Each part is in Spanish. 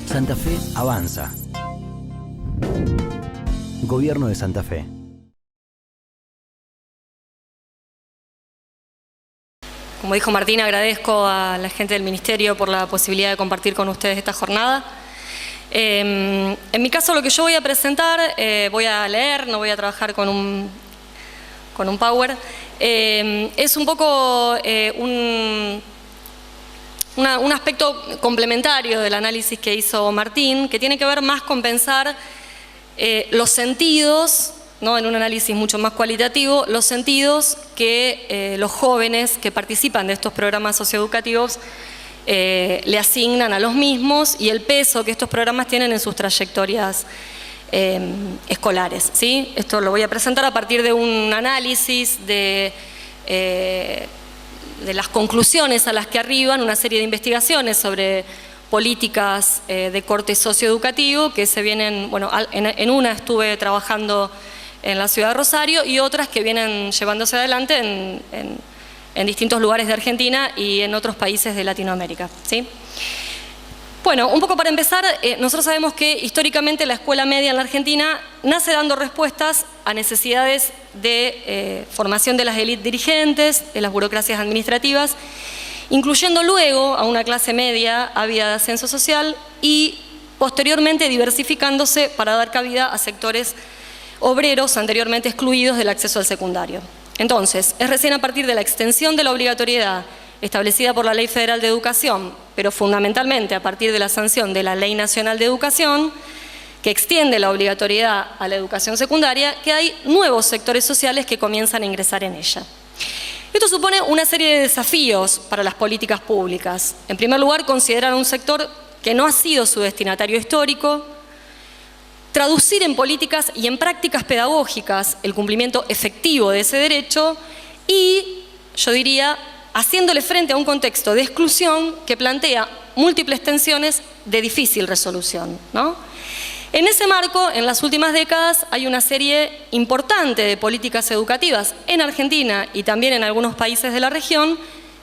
Santa Fe avanza. Gobierno de Santa Fe. Como dijo Martín, agradezco a la gente del Ministerio por la posibilidad de compartir con ustedes esta jornada. En mi caso, lo que yo voy a presentar, voy a leer, no voy a trabajar con un Power. Es un poco un aspecto complementario del análisis que hizo Martín, que tiene que ver más con pensar los sentidos, ¿no? En un análisis mucho más cualitativo, los sentidos que los jóvenes que participan de estos programas socioeducativos le asignan a los mismos y el peso que estos programas tienen en sus trayectorias escolares, ¿sí? Esto lo voy a presentar a partir de un análisis de las conclusiones a las que arriban una serie de investigaciones sobre políticas de corte socioeducativo que se vienen, bueno, en una estuve trabajando en la ciudad de Rosario y otras que vienen llevándose adelante en distintos lugares de Argentina y en otros países de Latinoamérica, ¿sí? Bueno, un poco para empezar, nosotros sabemos que históricamente la escuela media en la Argentina nace dando respuestas a necesidades de formación de las élites dirigentes, de las burocracias administrativas, incluyendo luego a una clase media ávida de ascenso social y posteriormente diversificándose para dar cabida a sectores obreros anteriormente excluidos del acceso al secundario. Entonces, es recién a partir de la extensión de la obligatoriedad establecida por la Ley Federal de Educación, pero fundamentalmente a partir de la sanción de la Ley Nacional de Educación, que extiende la obligatoriedad a la educación secundaria, que hay nuevos sectores sociales que comienzan a ingresar en ella. Esto supone una serie de desafíos para las políticas públicas. En primer lugar, considerar un sector que no ha sido su destinatario histórico, traducir en políticas y en prácticas pedagógicas el cumplimiento efectivo de ese derecho y, yo diría, haciéndole frente a un contexto de exclusión que plantea múltiples tensiones de difícil resolución, ¿no? En ese marco, en las últimas décadas, hay una serie importante de políticas educativas en Argentina y también en algunos países de la región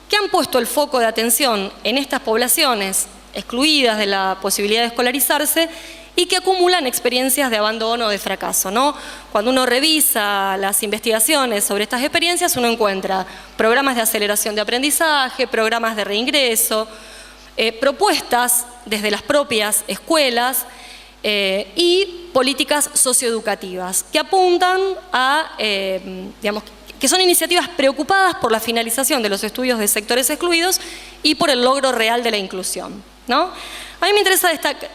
que han puesto el foco de atención en estas poblaciones excluidas de la posibilidad de escolarizarse y que acumulan experiencias de abandono o de fracaso, ¿no? Cuando uno revisa las investigaciones sobre estas experiencias, uno encuentra programas de aceleración de aprendizaje, programas de reingreso, propuestas desde las propias escuelas y políticas socioeducativas que apuntan a, digamos, que son iniciativas preocupadas por la finalización de los estudios de sectores excluidos y por el logro real de la inclusión, ¿no? A mí me interesa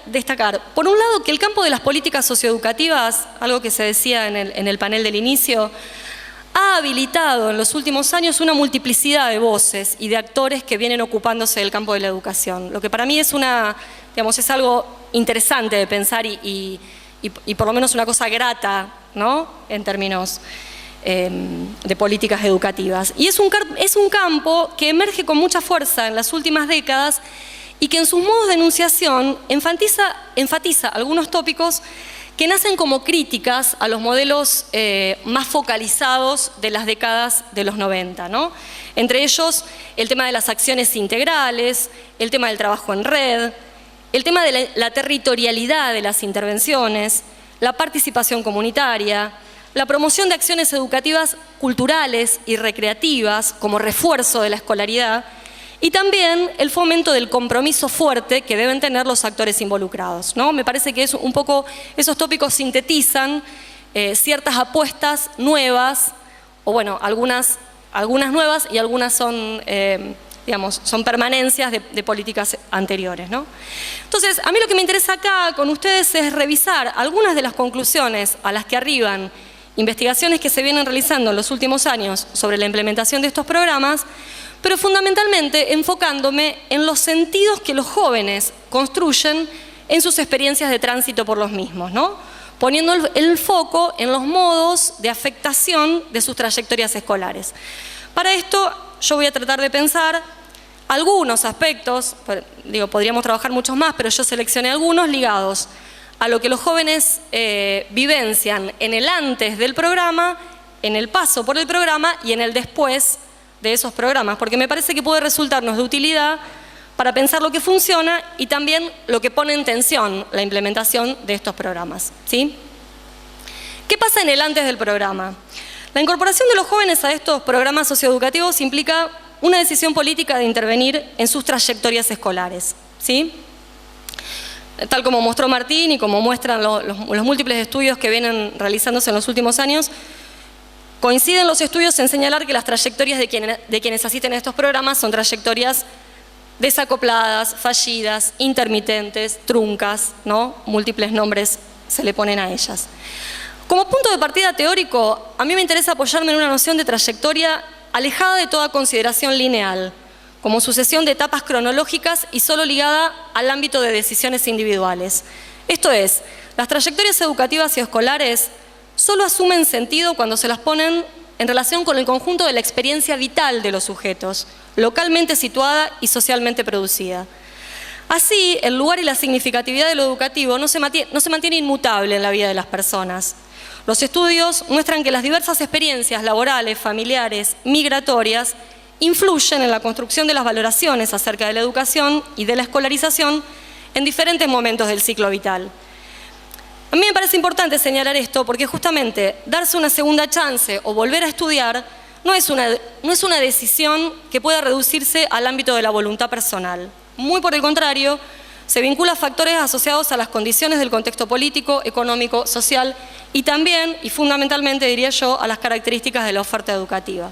destacar, por un lado, que el campo de las políticas socioeducativas, algo que se decía en el panel del inicio, ha habilitado en los últimos años una multiplicidad de voces y de actores que vienen ocupándose del campo de la educación. Lo que para mí es es algo interesante de pensar y por lo menos una cosa grata, ¿no? En términos de políticas educativas. Y es un campo que emerge con mucha fuerza en las últimas décadas y que en sus modos de enunciación enfatiza algunos tópicos que nacen como críticas a los modelos más focalizados de las décadas de los 90, ¿no? Entre ellos, el tema de las acciones integrales, el tema del trabajo en red, el tema de la territorialidad de las intervenciones, la participación comunitaria, la promoción de acciones educativas culturales y recreativas como refuerzo de la escolaridad, y también el fomento del compromiso fuerte que deben tener los actores involucrados, ¿no? Me parece que un poco esos tópicos sintetizan ciertas apuestas nuevas, o bueno, algunas nuevas y algunas son, son permanencias de políticas anteriores, ¿no? Entonces, a mí lo que me interesa acá con ustedes es revisar algunas de las conclusiones a las que arriban investigaciones que se vienen realizando en los últimos años sobre la implementación de estos programas, pero fundamentalmente enfocándome en los sentidos que los jóvenes construyen en sus experiencias de tránsito por los mismos, ¿no? Poniendo el foco en los modos de afectación de sus trayectorias escolares. Para esto yo voy a tratar de pensar algunos aspectos, podríamos trabajar muchos más, pero yo seleccioné algunos ligados a lo que los jóvenes vivencian en el antes del programa, en el paso por el programa y en el después de esos programas, porque me parece que puede resultarnos de utilidad para pensar lo que funciona y también lo que pone en tensión la implementación de estos programas, ¿sí? ¿Qué pasa en el antes del programa? La incorporación de los jóvenes a estos programas socioeducativos implica una decisión política de intervenir en sus trayectorias escolares, ¿sí? Tal como mostró Martín y como muestran los múltiples estudios que vienen realizándose en los últimos años, coinciden los estudios en señalar que las trayectorias de quienes asisten a estos programas son trayectorias desacopladas, fallidas, intermitentes, truncas, ¿no? Múltiples nombres se le ponen a ellas. Como punto de partida teórico, a mí me interesa apoyarme en una noción de trayectoria alejada de toda consideración lineal, como sucesión de etapas cronológicas y solo ligada al ámbito de decisiones individuales. Esto es, las trayectorias educativas y escolares solo asumen sentido cuando se las ponen en relación con el conjunto de la experiencia vital de los sujetos, localmente situada y socialmente producida. Así, el lugar y la significatividad de lo educativo no se mantiene inmutable en la vida de las personas. Los estudios muestran que las diversas experiencias laborales, familiares, migratorias, influyen en la construcción de las valoraciones acerca de la educación y de la escolarización en diferentes momentos del ciclo vital. A mí me parece importante señalar esto porque justamente darse una segunda chance o volver a estudiar no es una decisión que pueda reducirse al ámbito de la voluntad personal. Muy por el contrario, se vincula a factores asociados a las condiciones del contexto político, económico, social y también, y fundamentalmente diría yo, a las características de la oferta educativa.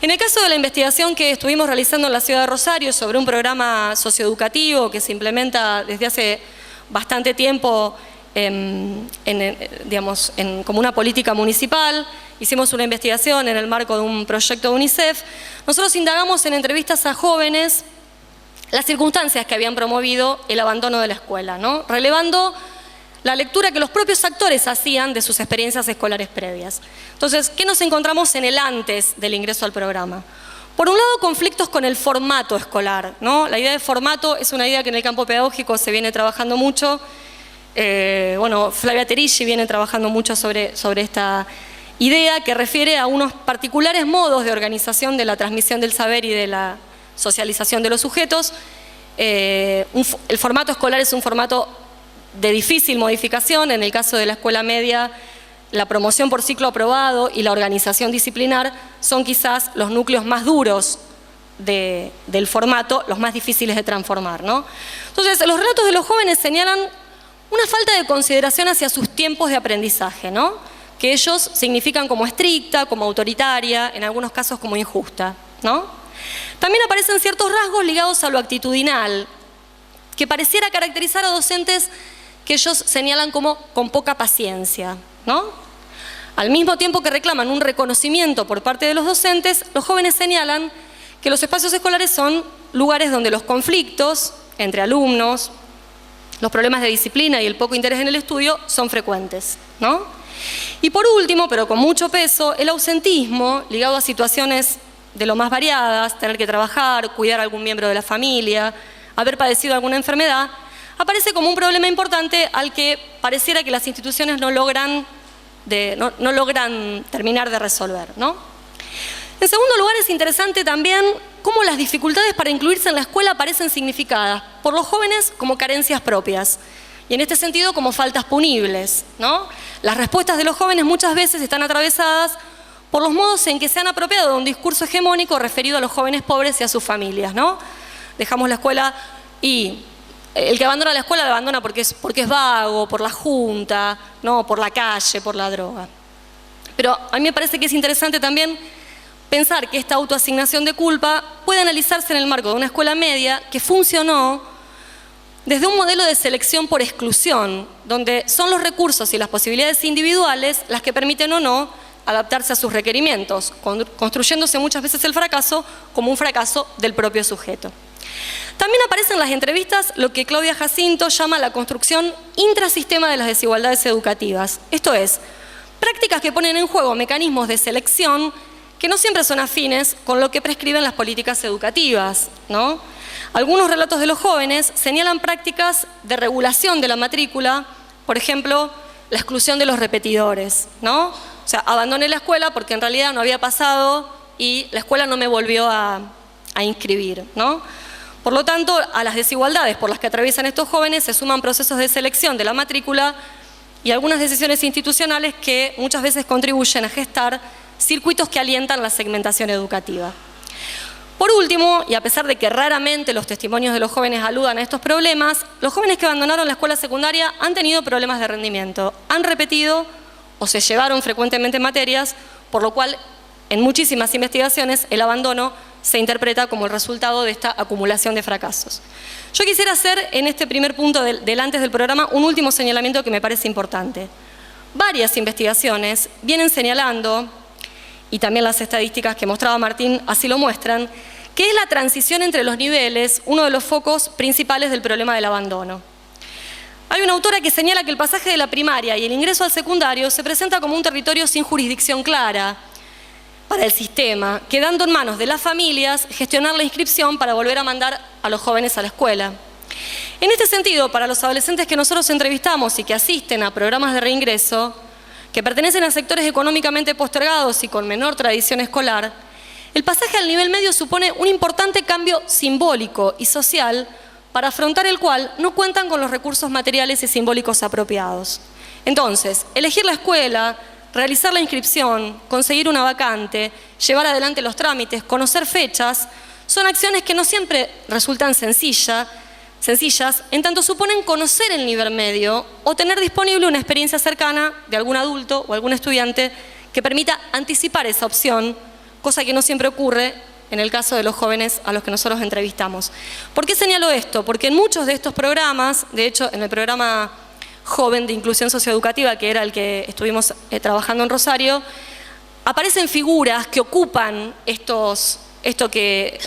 En el caso de la investigación que estuvimos realizando en la ciudad de Rosario sobre un programa socioeducativo que se implementa desde hace bastante tiempo como una política municipal, hicimos una investigación en el marco de un proyecto de UNICEF, nosotros indagamos en entrevistas a jóvenes las circunstancias que habían promovido el abandono de la escuela, ¿no? Relevando la lectura que los propios actores hacían de sus experiencias escolares previas. Entonces, ¿qué nos encontramos en el antes del ingreso al programa? Por un lado, conflictos con el formato escolar, ¿no? La idea de formato es una idea que en el campo pedagógico se viene trabajando mucho. Flavia Terilli viene trabajando mucho sobre esta idea que refiere a unos particulares modos de organización de la transmisión del saber y de la socialización de los sujetos. El formato escolar es un formato de difícil modificación. En el caso de la escuela media, la promoción por ciclo aprobado y la organización disciplinar son quizás los núcleos más duros del formato, los más difíciles de transformar, ¿no? Entonces, los relatos de los jóvenes señalan una falta de consideración hacia sus tiempos de aprendizaje, ¿no? Que ellos significan como estricta, como autoritaria, en algunos casos como injusta, ¿no? También aparecen ciertos rasgos ligados a lo actitudinal, que pareciera caracterizar a docentes que ellos señalan como con poca paciencia, ¿no? Al mismo tiempo que reclaman un reconocimiento por parte de los docentes, los jóvenes señalan que los espacios escolares son lugares donde los conflictos entre alumnos, los problemas de disciplina y el poco interés en el estudio son frecuentes, ¿no? Y por último, pero con mucho peso, el ausentismo ligado a situaciones de lo más variadas, tener que trabajar, cuidar a algún miembro de la familia, haber padecido alguna enfermedad, aparece como un problema importante al que pareciera que las instituciones no logran terminar de resolver, ¿no? En segundo lugar, es interesante también cómo las dificultades para incluirse en la escuela aparecen significadas por los jóvenes como carencias propias y en este sentido como faltas punibles, ¿no? Las respuestas de los jóvenes muchas veces están atravesadas por los modos en que se han apropiado de un discurso hegemónico referido a los jóvenes pobres y a sus familias, ¿no? Dejamos la escuela y el que abandona la escuela la abandona porque es vago, por la junta, ¿no? Por la calle, por la droga. Pero a mí me parece que es interesante también pensar que esta autoasignación de culpa puede analizarse en el marco de una escuela media que funcionó desde un modelo de selección por exclusión, donde son los recursos y las posibilidades individuales las que permiten o no adaptarse a sus requerimientos, construyéndose muchas veces el fracaso como un fracaso del propio sujeto. También aparece en las entrevistas lo que Claudia Jacinto llama la construcción intrasistema de las desigualdades educativas. Esto es, prácticas que ponen en juego mecanismos de selección que no siempre son afines con lo que prescriben las políticas educativas, ¿no? Algunos relatos de los jóvenes señalan prácticas de regulación de la matrícula, por ejemplo, la exclusión de los repetidores, ¿no? O sea, abandoné la escuela porque en realidad no había pasado y la escuela no me volvió a inscribir, ¿no? Por lo tanto, a las desigualdades por las que atraviesan estos jóvenes se suman procesos de selección de la matrícula y algunas decisiones institucionales que muchas veces contribuyen a gestar circuitos que alientan la segmentación educativa. Por último, y a pesar de que raramente los testimonios de los jóvenes aludan a estos problemas, los jóvenes que abandonaron la escuela secundaria han tenido problemas de rendimiento, han repetido o se llevaron frecuentemente materias, por lo cual en muchísimas investigaciones el abandono se interpreta como el resultado de esta acumulación de fracasos. Yo quisiera hacer en este primer punto del antes del programa un último señalamiento que me parece importante. Varias investigaciones vienen señalando, y también las estadísticas que mostraba Martín así lo muestran, que es la transición entre los niveles uno de los focos principales del problema del abandono. Hay una autora que señala que el pasaje de la primaria y el ingreso al secundario se presenta como un territorio sin jurisdicción clara para el sistema, quedando en manos de las familias gestionar la inscripción para volver a mandar a los jóvenes a la escuela. En este sentido, para los adolescentes que nosotros entrevistamos y que asisten a programas de reingreso, que pertenecen a sectores económicamente postergados y con menor tradición escolar, el pasaje al nivel medio supone un importante cambio simbólico y social para afrontar el cual no cuentan con los recursos materiales y simbólicos apropiados. Entonces, elegir la escuela, realizar la inscripción, conseguir una vacante, llevar adelante los trámites, conocer fechas, son acciones que no siempre resultan sencillas, en tanto suponen conocer el nivel medio o tener disponible una experiencia cercana de algún adulto o algún estudiante que permita anticipar esa opción, cosa que no siempre ocurre en el caso de los jóvenes a los que nosotros entrevistamos. ¿Por qué señalo esto? Porque en muchos de estos programas, de hecho en el programa Joven de Inclusión Socioeducativa, que era el que estuvimos trabajando en Rosario, aparecen figuras que ocupan esto que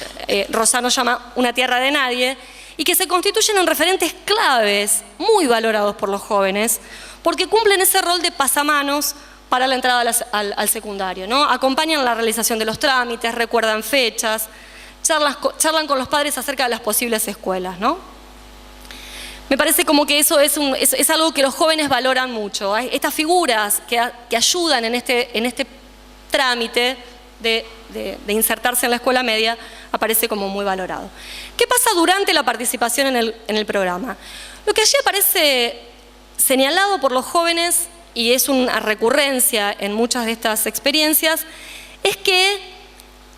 Rosano llama una tierra de nadie, y que se constituyen en referentes claves, muy valorados por los jóvenes, porque cumplen ese rol de pasamanos para la entrada al secundario, ¿no? Acompañan la realización de los trámites, recuerdan fechas, charlan con los padres acerca de las posibles escuelas, ¿no? Me parece como que eso es algo que los jóvenes valoran mucho. Estas figuras que ayudan en este trámite de insertarse en la escuela media aparece como muy valorado. ¿Qué pasa durante la participación en el programa? Lo que allí aparece señalado por los jóvenes, y es una recurrencia en muchas de estas experiencias, es que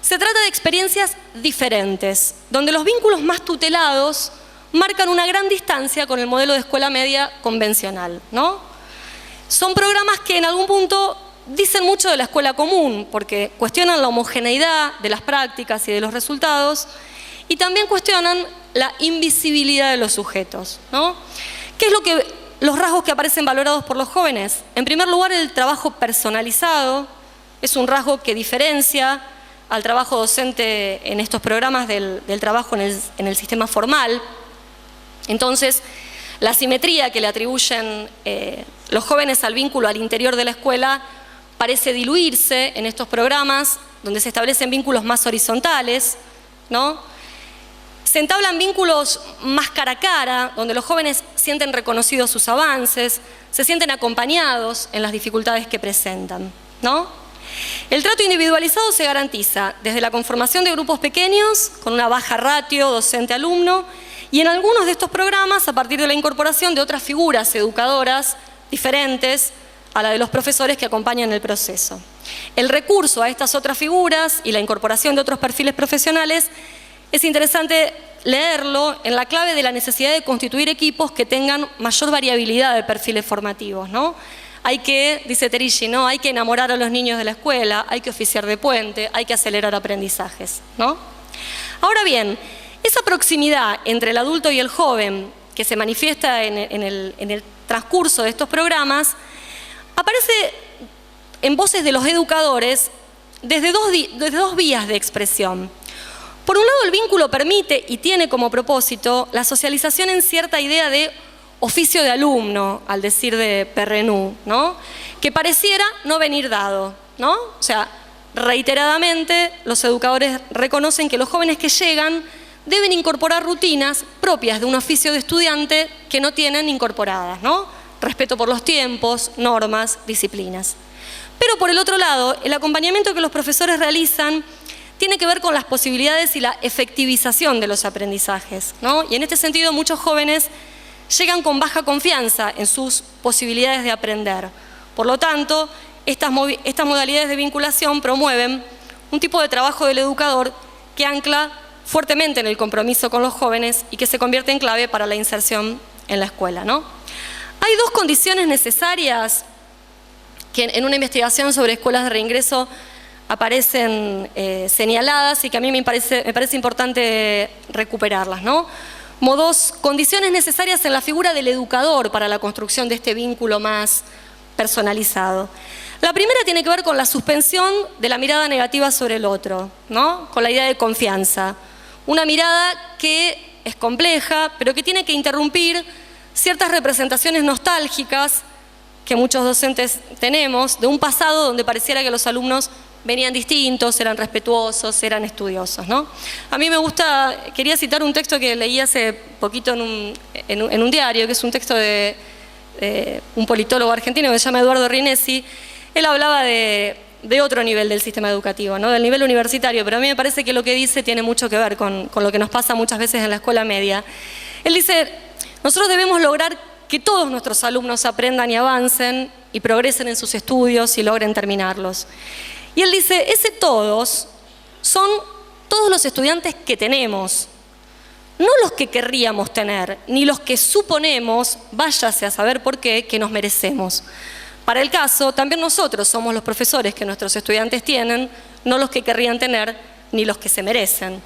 se trata de experiencias diferentes, donde los vínculos más tutelados marcan una gran distancia con el modelo de escuela media convencional, ¿no? Son programas que en algún punto dicen mucho de la escuela común, porque cuestionan la homogeneidad de las prácticas y de los resultados, y también cuestionan la invisibilidad de los sujetos, ¿no? ¿Qué es los rasgos que aparecen valorados por los jóvenes? En primer lugar, el trabajo personalizado es un rasgo que diferencia al trabajo docente en estos programas del trabajo en el sistema formal. Entonces, la simetría que le atribuyen los jóvenes al vínculo al interior de la escuela parece diluirse en estos programas, donde se establecen vínculos más horizontales, ¿no? Se entablan vínculos más cara a cara, donde los jóvenes sienten reconocidos sus avances, se sienten acompañados en las dificultades que presentan, ¿no? El trato individualizado se garantiza desde la conformación de grupos pequeños, con una baja ratio docente-alumno, y en algunos de estos programas a partir de la incorporación de otras figuras educadoras diferentes a la de los profesores que acompañan el proceso. El recurso a estas otras figuras y la incorporación de otros perfiles profesionales es interesante leerlo en la clave de la necesidad de constituir equipos que tengan mayor variabilidad de perfiles formativos, ¿no? Hay que, dice Terici, ¿no? Hay que enamorar a los niños de la escuela, hay que oficiar de puente, hay que acelerar aprendizajes, ¿no? Ahora bien, esa proximidad entre el adulto y el joven que se manifiesta en el transcurso de estos programas aparece en voces de los educadores desde dos vías de expresión. Por un lado, el vínculo permite y tiene como propósito la socialización en cierta idea de oficio de alumno, al decir de Perrenú, ¿no? Que pareciera no venir dado, ¿no? O sea, reiteradamente los educadores reconocen que los jóvenes que llegan deben incorporar rutinas propias de un oficio de estudiante que no tienen incorporadas, ¿no? Respeto por los tiempos, normas, disciplinas. Pero por el otro lado, el acompañamiento que los profesores realizan tiene que ver con las posibilidades y la efectivización de los aprendizajes, ¿no? Y en este sentido muchos jóvenes llegan con baja confianza en sus posibilidades de aprender. Por lo tanto, estas modalidades de vinculación promueven un tipo de trabajo del educador que ancla fuertemente en el compromiso con los jóvenes y que se convierte en clave para la inserción en la escuela, ¿no? Hay dos condiciones necesarias que en una investigación sobre escuelas de reingreso aparecen señaladas y que a mí me parece importante recuperarlas, ¿no? Como dos condiciones necesarias en la figura del educador para la construcción de este vínculo más personalizado. La primera tiene que ver con la suspensión de la mirada negativa sobre el otro, ¿no? Con la idea de confianza. Una mirada que es compleja, pero que tiene que interrumpir ciertas representaciones nostálgicas que muchos docentes tenemos de un pasado donde pareciera que los alumnos venían distintos, eran respetuosos, eran estudiosos, ¿no? A mí quería citar un texto que leí hace poquito en un diario, que es un texto de un politólogo argentino que se llama Eduardo Rinesi. Él hablaba de otro nivel del sistema educativo, ¿no? Del nivel universitario, pero a mí me parece que lo que dice tiene mucho que ver con lo que nos pasa muchas veces en la escuela media. Él dice, nosotros debemos lograr que todos nuestros alumnos aprendan y avancen y progresen en sus estudios y logren terminarlos. Y él dice, ese todos son todos los estudiantes que tenemos, no los que querríamos tener, ni los que suponemos, váyase a saber por qué, que nos merecemos. Para el caso, también nosotros somos los profesores que nuestros estudiantes tienen, no los que querrían tener, ni los que se merecen.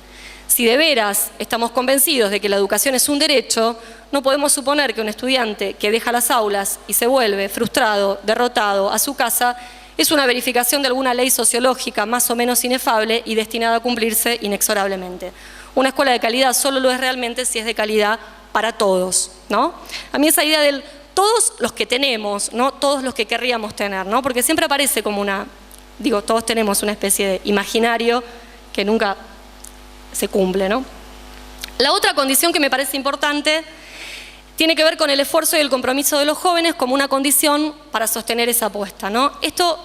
Si de veras estamos convencidos de que la educación es un derecho, no podemos suponer que un estudiante que deja las aulas y se vuelve frustrado, derrotado a su casa, es una verificación de alguna ley sociológica más o menos inefable y destinada a cumplirse inexorablemente. Una escuela de calidad solo lo es realmente si es de calidad para todos, ¿no? A mí esa idea del todos los que tenemos, no todos los que querríamos tener, ¿no? Porque siempre aparece como todos tenemos una especie de imaginario que nunca se cumple, ¿no? La otra condición que me parece importante tiene que ver con el esfuerzo y el compromiso de los jóvenes como una condición para sostener esa apuesta, ¿no? Esto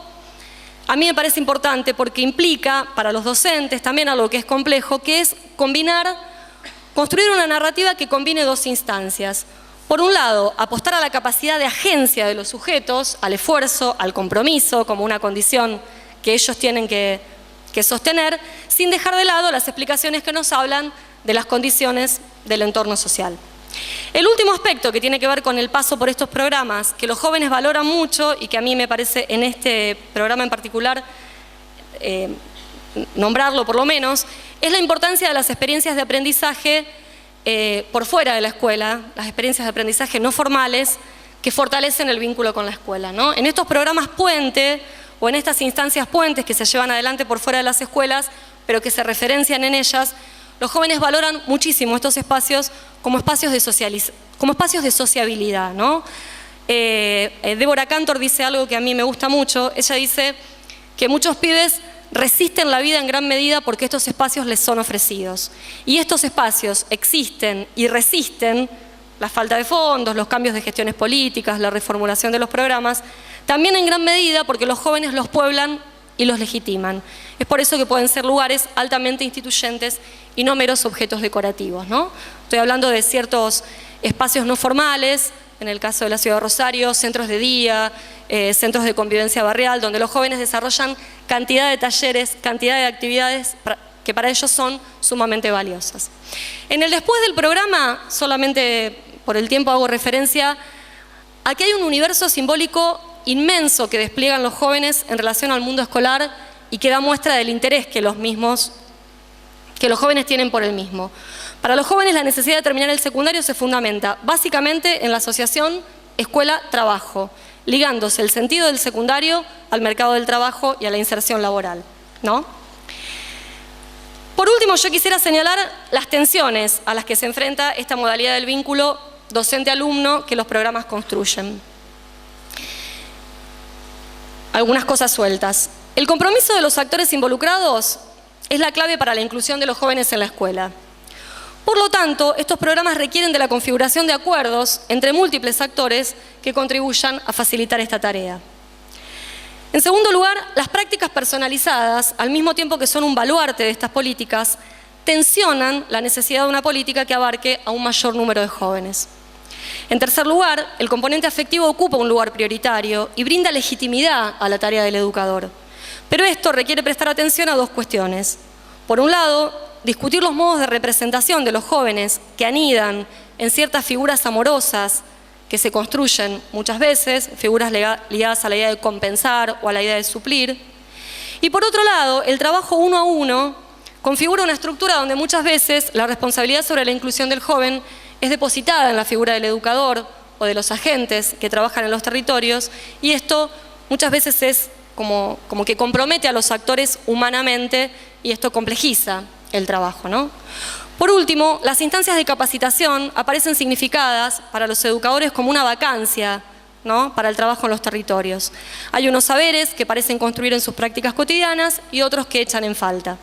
a mí me parece importante porque implica para los docentes también algo que es complejo, que es construir una narrativa que combine dos instancias. Por un lado, apostar a la capacidad de agencia de los sujetos, al esfuerzo, al compromiso, como una condición que ellos tienen que sostener, sin dejar de lado las explicaciones que nos hablan de las condiciones del entorno social. El último aspecto que tiene que ver con el paso por estos programas, que los jóvenes valoran mucho y que a mí me parece en este programa en particular nombrarlo por lo menos, es la importancia de las experiencias de aprendizaje por fuera de la escuela, las experiencias de aprendizaje no formales que fortalecen el vínculo con la escuela, ¿no? En estos programas puente o en estas instancias puentes que se llevan adelante por fuera de las escuelas, pero que se referencian en ellas, los jóvenes valoran muchísimo estos espacios como espacios de sociabilidad, ¿no? Débora Cantor dice algo que a mí me gusta mucho. Ella dice que muchos pibes resisten la vida en gran medida porque estos espacios les son ofrecidos. Y estos espacios existen y resisten la falta de fondos, los cambios de gestiones políticas, la reformulación de los programas, también en gran medida porque los jóvenes los pueblan y los legitiman. Es por eso que pueden ser lugares altamente instituyentes y no meros objetos decorativos, ¿no? Estoy hablando de ciertos espacios no formales, en el caso de la ciudad de Rosario, centros de día, centros de convivencia barrial, donde los jóvenes desarrollan cantidad de talleres, cantidad de actividades que para ellos son sumamente valiosas. En el después del programa, solamente por el tiempo hago referencia a que hay un universo simbólico inmenso que despliegan los jóvenes en relación al mundo escolar y que da muestra del interés que los jóvenes tienen por el mismo. Para los jóvenes la necesidad de terminar el secundario se fundamenta básicamente en la asociación escuela-trabajo, ligándose el sentido del secundario al mercado del trabajo y a la inserción laboral, ¿no? Por último, yo quisiera señalar las tensiones a las que se enfrenta esta modalidad del vínculo docente-alumno que los programas construyen. Algunas cosas sueltas. El compromiso de los actores involucrados es la clave para la inclusión de los jóvenes en la escuela. Por lo tanto, estos programas requieren de la configuración de acuerdos entre múltiples actores que contribuyan a facilitar esta tarea. En segundo lugar, las prácticas personalizadas, al mismo tiempo que son un baluarte de estas políticas, tensionan la necesidad de una política que abarque a un mayor número de jóvenes. En tercer lugar, el componente afectivo ocupa un lugar prioritario y brinda legitimidad a la tarea del educador. Pero esto requiere prestar atención a dos cuestiones. Por un lado, discutir los modos de representación de los jóvenes que anidan en ciertas figuras amorosas que se construyen muchas veces, figuras ligadas a la idea de compensar o a la idea de suplir. Y por otro lado, el trabajo uno a uno configura una estructura donde muchas veces la responsabilidad sobre la inclusión del joven es depositada en la figura del educador o de los agentes que trabajan en los territorios, y esto muchas veces es como que compromete a los actores humanamente, y esto complejiza el trabajo, ¿no? Por último, las instancias de capacitación aparecen significadas para los educadores como una vacancia, ¿no?, para el trabajo en los territorios. Hay unos saberes que parecen construir en sus prácticas cotidianas y otros que echan en falta.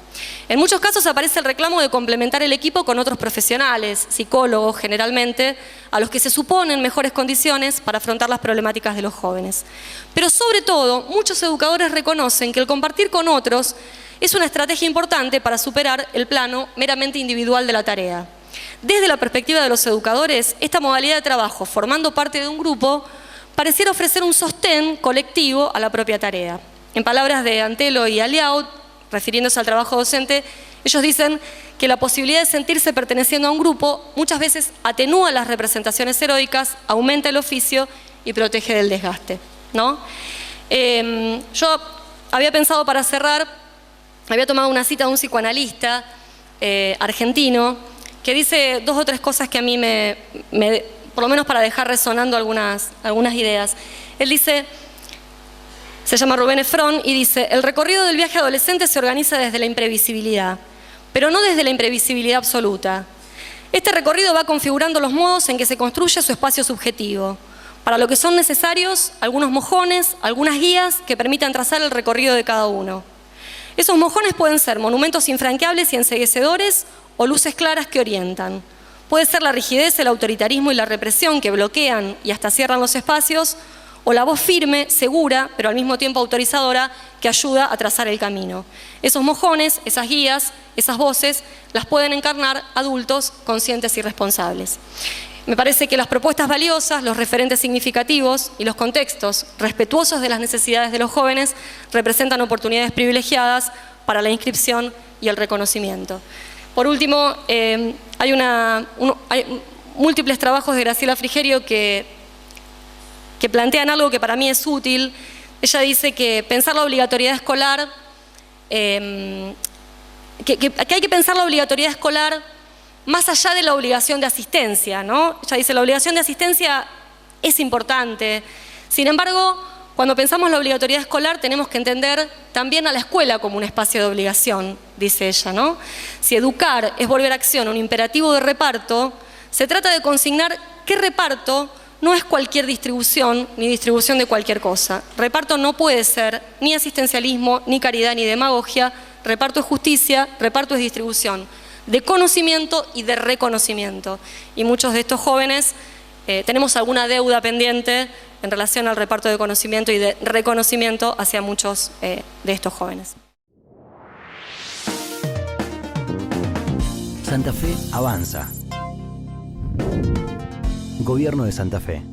En muchos casos aparece el reclamo de complementar el equipo con otros profesionales, psicólogos generalmente, a los que se suponen mejores condiciones para afrontar las problemáticas de los jóvenes. Pero sobre todo, muchos educadores reconocen que el compartir con otros es una estrategia importante para superar el plano meramente individual de la tarea. Desde la perspectiva de los educadores, esta modalidad de trabajo, formando parte de un grupo, pareciera ofrecer un sostén colectivo a la propia tarea. En palabras de Antelo y Aliaud, refiriéndose al trabajo docente, ellos dicen que la posibilidad de sentirse perteneciendo a un grupo muchas veces atenúa las representaciones heroicas, aumenta el oficio y protege del desgaste, ¿no? Yo había pensado, para cerrar, había tomado una cita de un psicoanalista argentino que dice dos o tres cosas que a mí por lo menos para dejar resonando algunas ideas. Él dice, se llama Rubén Efrón, y dice: el recorrido del viaje adolescente se organiza desde la imprevisibilidad, pero no desde la imprevisibilidad absoluta. Este recorrido va configurando los modos en que se construye su espacio subjetivo, para lo que son necesarios algunos mojones, algunas guías que permitan trazar el recorrido de cada uno. Esos mojones pueden ser monumentos infranqueables y enceguecedores o luces claras que orientan. Puede ser la rigidez, el autoritarismo y la represión que bloquean y hasta cierran los espacios, o la voz firme, segura, pero al mismo tiempo autorizadora, que ayuda a trazar el camino. Esos mojones, esas guías, esas voces, las pueden encarnar adultos conscientes y responsables. Me parece que las propuestas valiosas, los referentes significativos y los contextos respetuosos de las necesidades de los jóvenes representan oportunidades privilegiadas para la inscripción y el reconocimiento. Por último, hay múltiples trabajos de Graciela Frigerio que plantean algo que para mí es útil. Ella dice que pensar la obligatoriedad escolar, que hay que pensar la obligatoriedad escolar más allá de la obligación de asistencia, ¿no? Ella dice, la obligación de asistencia es importante. Sin embargo, cuando pensamos la obligatoriedad escolar tenemos que entender también a la escuela como un espacio de obligación, dice ella, ¿no? Si educar es volver a acción un imperativo de reparto, se trata de consignar qué reparto no es cualquier distribución ni distribución de cualquier cosa. Reparto no puede ser ni asistencialismo, ni caridad, ni demagogia. Reparto es justicia, reparto es distribución de conocimiento y de reconocimiento. Y muchos de estos jóvenes tenemos alguna deuda pendiente en relación al reparto de conocimiento y de reconocimiento hacia muchos de estos jóvenes. Santa Fe avanza. Gobierno de Santa Fe.